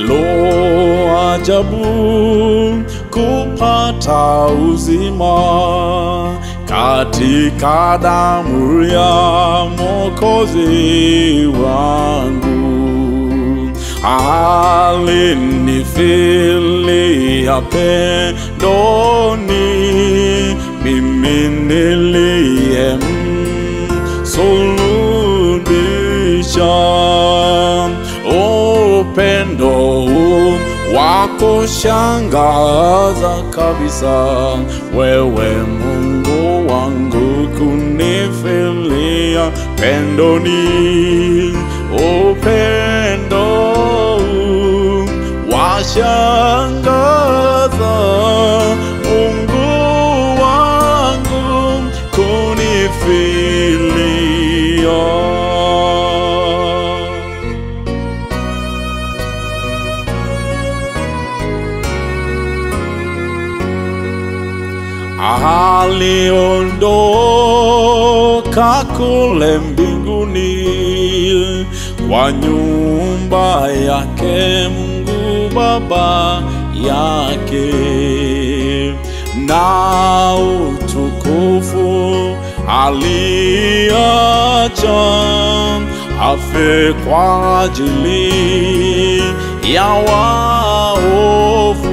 Lo ajabu kupata uzima katika damu ya Mwokozi wangu. Alinifilia pendoni, mimi niliyemsulubisha. Upendo wako shangaza kabisa, wewe Mungu wangu, kunifilia pendoni. Upendo washangaza, Mungu wangu, kunifilia. Aliondoka kule mbinguni kwa nyumba yake Mungu Baba yake, na utukufu aliacha afe kwa ajili ya waovu.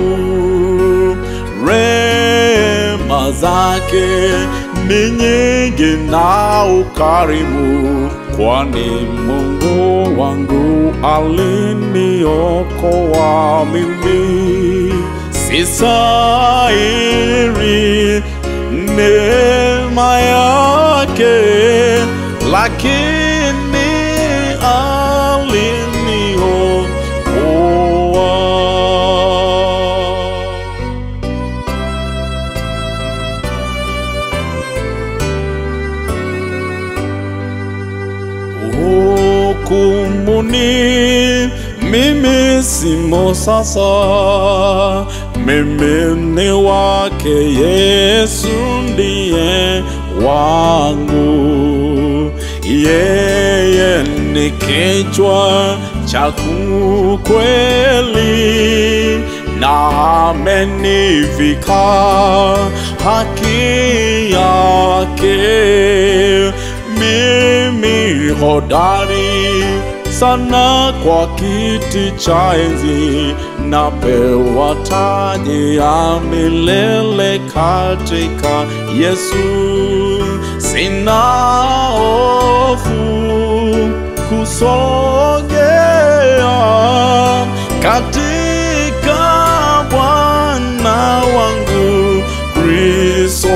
Rehema zake ni nyingi na ukarimu, kwani Mungu wangu aliniokoa mimi. Sistahili neema yake, lakini aliniokoa. Hukumuni mimi simo sasa, mimi ni wake Yesu, ndiye wangu. Yeye ni kichwa cha kweli, na amenivika haki yake. Mimi hodari sana kwa kiti cha enzi, napewa taji ya milele katika Yesu. Sina hofu kusogea katika Bwana wangu Kristo.